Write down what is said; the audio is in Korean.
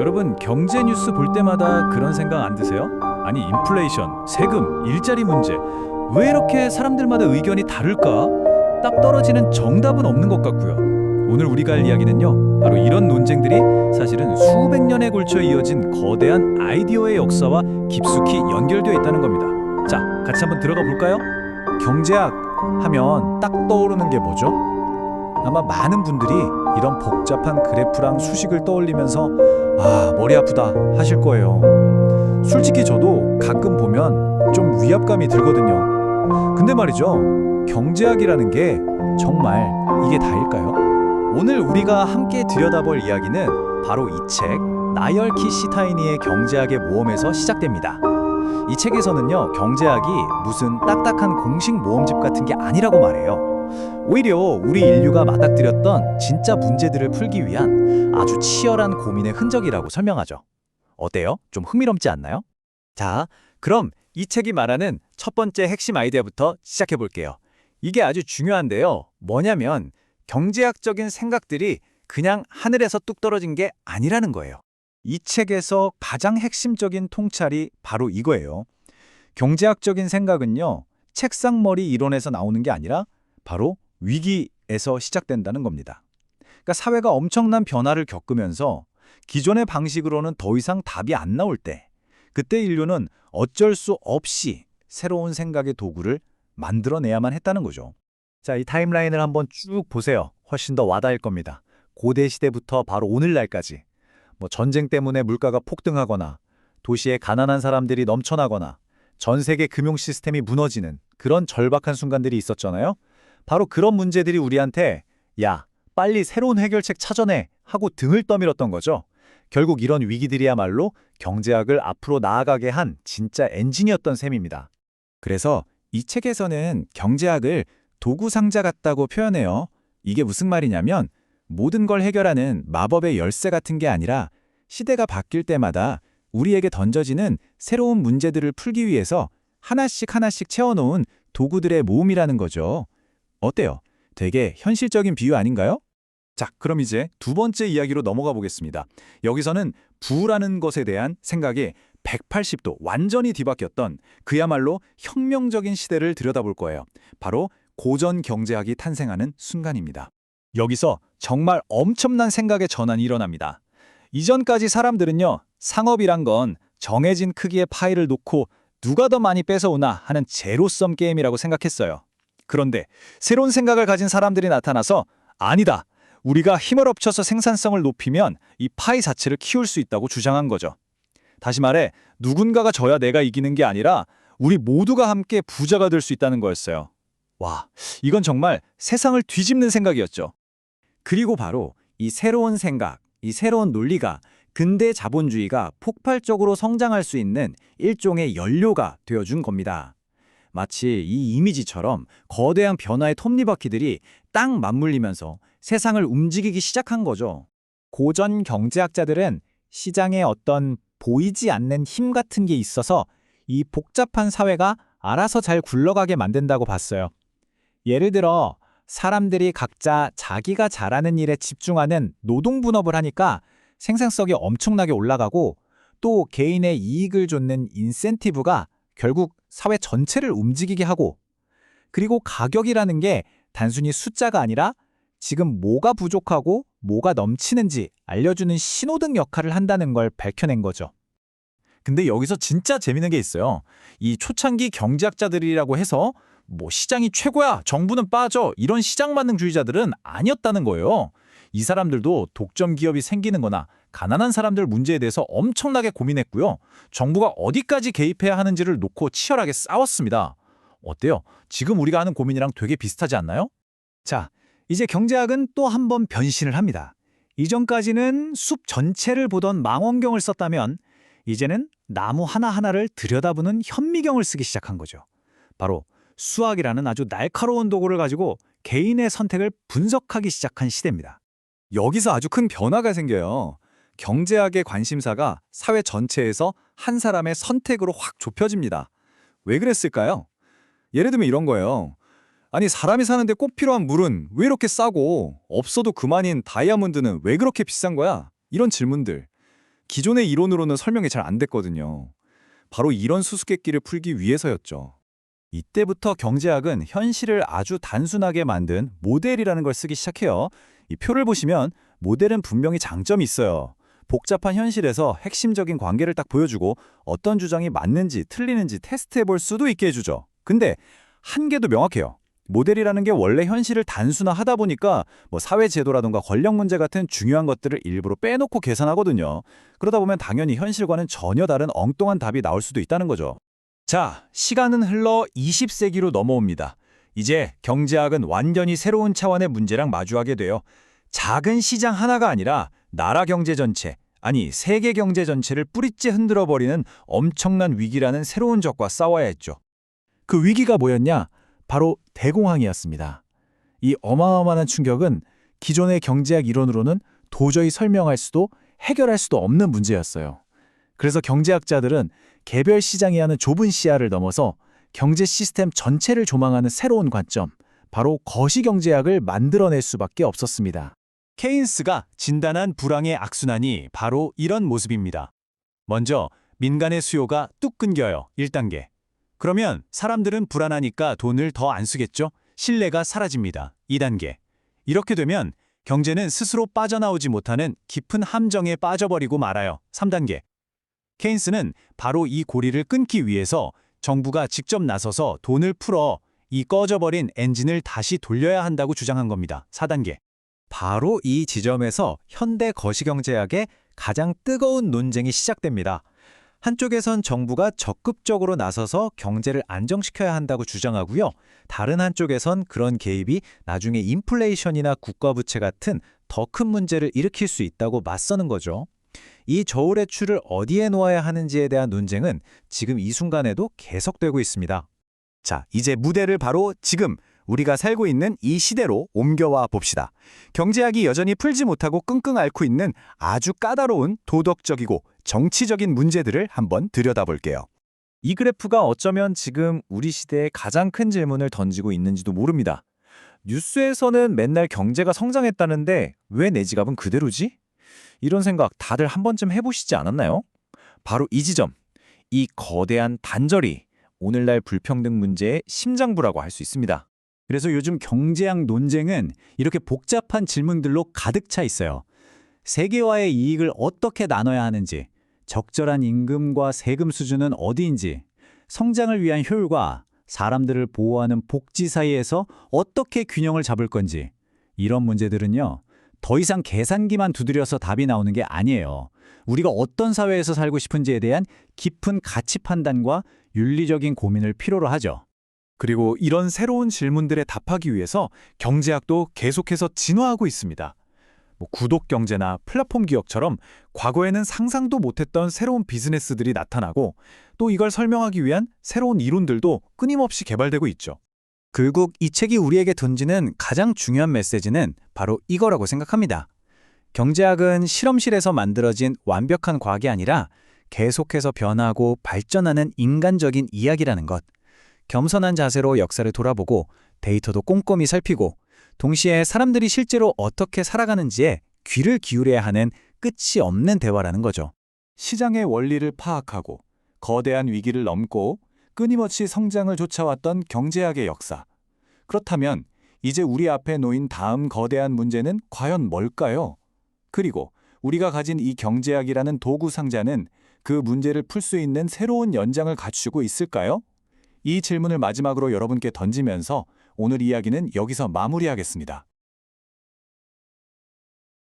여러분 경제 뉴스 볼 때마다 그런 생각 안 드세요? 아니 인플레이션, 세금, 일자리 문제 왜 이렇게 사람들마다 의견이 다를까? 딱 떨어지는 정답은 없는 것 같고요. 오늘 우리가 할 이야기는요. 바로 이런 논쟁들이 사실은 수백 년에 걸쳐 이어진 거대한 아이디어의 역사와 깊숙이 연결되어 있다는 겁니다. 자, 같이 한번 들어가 볼까요? 경제학 하면 딱 떠오르는 게 뭐죠? 아마 많은 분들이 이런 복잡한 그래프랑 수식을 떠올리면서 머리 아프다 하실 거예요. 솔직히 저도 가끔 보면 좀 위압감이 들거든요. 근데 말이죠. 경제학이라는 게 정말 이게 다일까요? 오늘 우리가 함께 들여다볼 이야기는 바로 이 책 나열 키시타이니의 경제학의 모험에서 시작됩니다. 이 책에서는요, 경제학이 무슨 딱딱한 공식 모험집 같은 게 아니라고 말해요. 오히려 우리 인류가 맞닥뜨렸던 진짜 문제들을 풀기 위한 아주 치열한 고민의 흔적이라고 설명하죠. 어때요? 좀 흥미롭지 않나요? 자, 그럼 이 책이 말하는 첫 번째 핵심 아이디어부터 시작해 볼게요. 이게 아주 중요한데요. 뭐냐면 경제학적인 생각들이 그냥 하늘에서 뚝 떨어진 게 아니라는 거예요. 이 책에서 가장 핵심적인 통찰이 바로 이거예요. 경제학적인 생각은요, 책상머리 이론에서 나오는 게 아니라 바로 위기에서 시작된다는 겁니다. 그러니까 사회가 엄청난 변화를 겪으면서 기존의 방식으로는 더 이상 답이 안 나올 때, 그때 인류는 어쩔 수 없이 새로운 생각의 도구를 만들어내야만 했다는 거죠. 자, 이 타임라인을 한번 쭉 보세요. 훨씬 더 와닿을 겁니다. 고대 시대부터 바로 오늘날까지. 전쟁 때문에 물가가 폭등하거나 도시에 가난한 사람들이 넘쳐나거나 전 세계 금융 시스템이 무너지는 그런 절박한 순간들이 있었잖아요. 바로 그런 문제들이 우리한테 야, 빨리 새로운 해결책 찾아내 하고 등을 떠밀었던 거죠. 결국 이런 위기들이야말로 경제학을 앞으로 나아가게 한 진짜 엔진이었던 셈입니다. 그래서 이 책에서는 경제학을 도구 상자 같다고 표현해요. 이게 무슨 말이냐면 모든 걸 해결하는 마법의 열쇠 같은 게 아니라 시대가 바뀔 때마다 우리에게 던져지는 새로운 문제들을 풀기 위해서 하나씩 하나씩 채워놓은 도구들의 모음이라는 거죠. 어때요? 되게 현실적인 비유 아닌가요? 자, 그럼 이제 두 번째 이야기로 넘어가 보겠습니다. 여기서는 부라는 것에 대한 생각이 180도 완전히 뒤바뀌었던 그야말로 혁명적인 시대를 들여다볼 거예요. 바로 고전 경제학이 탄생하는 순간입니다. 여기서 정말 엄청난 생각의 전환이 일어납니다. 이전까지 사람들은요, 상업이란 건 정해진 크기의 파이를 놓고 누가 더 많이 뺏어오나 하는 제로섬 게임이라고 생각했어요. 그런데 새로운 생각을 가진 사람들이 나타나서 아니다, 우리가 힘을 합쳐서 생산성을 높이면 이 파이 자체를 키울 수 있다고 주장한 거죠. 다시 말해, 누군가가 져야 내가 이기는 게 아니라 우리 모두가 함께 부자가 될 수 있다는 거였어요. 와, 이건 정말 세상을 뒤집는 생각이었죠. 그리고 바로 이 새로운 생각, 이 새로운 논리가 근대 자본주의가 폭발적으로 성장할 수 있는 일종의 연료가 되어준 겁니다. 마치 이 이미지처럼 거대한 변화의 톱니바퀴들이 딱 맞물리면서 세상을 움직이기 시작한 거죠. 고전 경제학자들은 시장에 어떤 보이지 않는 힘 같은 게 있어서 이 복잡한 사회가 알아서 잘 굴러가게 만든다고 봤어요. 예를 들어 사람들이 각자 자기가 잘하는 일에 집중하는 노동 분업을 하니까 생산성이 엄청나게 올라가고 또 개인의 이익을 좇는 인센티브가 결국 사회 전체를 움직이게 하고, 그리고 가격이라는 게 단순히 숫자가 아니라 지금 뭐가 부족하고 뭐가 넘치는지 알려주는 신호등 역할을 한다는 걸 밝혀낸 거죠. 근데 여기서 진짜 재밌는 게 있어요. 이 초창기 경제학자들이라고 해서 시장이 최고야, 정부는 빠져, 이런 시장 만능주의자들은 아니었다는 거예요. 이 사람들도 독점 기업이 생기는 거나 가난한 사람들 문제에 대해서 엄청나게 고민했고요. 정부가 어디까지 개입해야 하는지를 놓고 치열하게 싸웠습니다. 어때요? 지금 우리가 하는 고민이랑 되게 비슷하지 않나요? 자, 이제 경제학은 또 한 번 변신을 합니다. 이전까지는 숲 전체를 보던 망원경을 썼다면 이제는 나무 하나하나를 들여다보는 현미경을 쓰기 시작한 거죠. 바로 수학이라는 아주 날카로운 도구를 가지고 개인의 선택을 분석하기 시작한 시대입니다. 여기서 아주 큰 변화가 생겨요. 경제학의 관심사가 사회 전체에서 한 사람의 선택으로 확 좁혀집니다. 왜 그랬을까요? 예를 들면 이런 거예요. 아니, 사람이 사는데 꼭 필요한 물은 왜 이렇게 싸고 없어도 그만인 다이아몬드는 왜 그렇게 비싼 거야? 이런 질문들. 기존의 이론으로는 설명이 잘 안 됐거든요. 바로 이런 수수께끼를 풀기 위해서였죠. 이때부터 경제학은 현실을 아주 단순하게 만든 모델이라는 걸 쓰기 시작해요. 이 표를 보시면 모델은 분명히 장점이 있어요. 복잡한 현실에서 핵심적인 관계를 딱 보여주고 어떤 주장이 맞는지 틀리는지 테스트해 볼 수도 있게 해주죠. 근데 한계도 명확해요. 모델이라는 게 원래 현실을 단순화하다 보니까 사회 제도라든가 권력 문제 같은 중요한 것들을 일부러 빼놓고 계산하거든요. 그러다 보면 당연히 현실과는 전혀 다른 엉뚱한 답이 나올 수도 있다는 거죠. 자, 시간은 흘러 20세기로 넘어옵니다. 이제 경제학은 완전히 새로운 차원의 문제랑 마주하게 돼요. 작은 시장 하나가 아니라 나라 경제 전체, 아니 세계 경제 전체를 뿌리째 흔들어버리는 엄청난 위기라는 새로운 적과 싸워야 했죠. 그 위기가 뭐였냐? 바로 대공황이었습니다. 이 어마어마한 충격은 기존의 경제학 이론으로는 도저히 설명할 수도 해결할 수도 없는 문제였어요. 그래서 경제학자들은 개별 시장이 하는 좁은 시야를 넘어서 경제 시스템 전체를 조망하는 새로운 관점, 바로 거시경제학을 만들어낼 수밖에 없었습니다. 케인스가 진단한 불황의 악순환이 바로 이런 모습입니다. 먼저 민간의 수요가 뚝 끊겨요. 1단계. 그러면 사람들은 불안하니까 돈을 더 안 쓰겠죠? 신뢰가 사라집니다. 2단계. 이렇게 되면 경제는 스스로 빠져나오지 못하는 깊은 함정에 빠져버리고 말아요. 3단계. 케인스는 바로 이 고리를 끊기 위해서 정부가 직접 나서서 돈을 풀어 이 꺼져버린 엔진을 다시 돌려야 한다고 주장한 겁니다. 4단계. 바로 이 지점에서 현대 거시경제학의 가장 뜨거운 논쟁이 시작됩니다. 한쪽에선 정부가 적극적으로 나서서 경제를 안정시켜야 한다고 주장하고요. 다른 한쪽에선 그런 개입이 나중에 인플레이션이나 국가부채 같은 더 큰 문제를 일으킬 수 있다고 맞서는 거죠. 이 저울의 추를 어디에 놓아야 하는지에 대한 논쟁은 지금 이 순간에도 계속되고 있습니다. 자, 이제 무대를 바로 지금 우리가 살고 있는 이 시대로 옮겨와 봅시다. 경제학이 여전히 풀지 못하고 끙끙 앓고 있는 아주 까다로운 도덕적이고 정치적인 문제들을 한번 들여다볼게요. 이 그래프가 어쩌면 지금 우리 시대의 가장 큰 질문을 던지고 있는지도 모릅니다. 뉴스에서는 맨날 경제가 성장했다는데 왜 내 지갑은 그대로지? 이런 생각 다들 한 번쯤 해보시지 않았나요? 바로 이 지점, 이 거대한 단절이 오늘날 불평등 문제의 심장부라고 할 수 있습니다. 그래서 요즘 경제학 논쟁은 이렇게 복잡한 질문들로 가득 차 있어요. 세계화의 이익을 어떻게 나눠야 하는지, 적절한 임금과 세금 수준은 어디인지, 성장을 위한 효율과 사람들을 보호하는 복지 사이에서 어떻게 균형을 잡을 건지, 이런 문제들은요, 더 이상 계산기만 두드려서 답이 나오는 게 아니에요. 우리가 어떤 사회에서 살고 싶은지에 대한 깊은 가치 판단과 윤리적인 고민을 필요로 하죠. 그리고 이런 새로운 질문들에 답하기 위해서 경제학도 계속해서 진화하고 있습니다. 구독 경제나 플랫폼 기업처럼 과거에는 상상도 못했던 새로운 비즈니스들이 나타나고 또 이걸 설명하기 위한 새로운 이론들도 끊임없이 개발되고 있죠. 결국 이 책이 우리에게 던지는 가장 중요한 메시지는 바로 이거라고 생각합니다. 경제학은 실험실에서 만들어진 완벽한 과학이 아니라 계속해서 변하고 발전하는 인간적인 이야기라는 것. 겸손한 자세로 역사를 돌아보고 데이터도 꼼꼼히 살피고 동시에 사람들이 실제로 어떻게 살아가는지에 귀를 기울여야 하는 끝이 없는 대화라는 거죠. 시장의 원리를 파악하고 거대한 위기를 넘고 끊임없이 성장을 쫓아왔던 경제학의 역사. 그렇다면 이제 우리 앞에 놓인 다음 거대한 문제는 과연 뭘까요? 그리고 우리가 가진 이 경제학이라는 도구 상자는 그 문제를 풀 수 있는 새로운 연장을 갖추고 있을까요? 이 질문을 마지막으로 여러분께 던지면서 오늘 이야기는 여기서 마무리하겠습니다.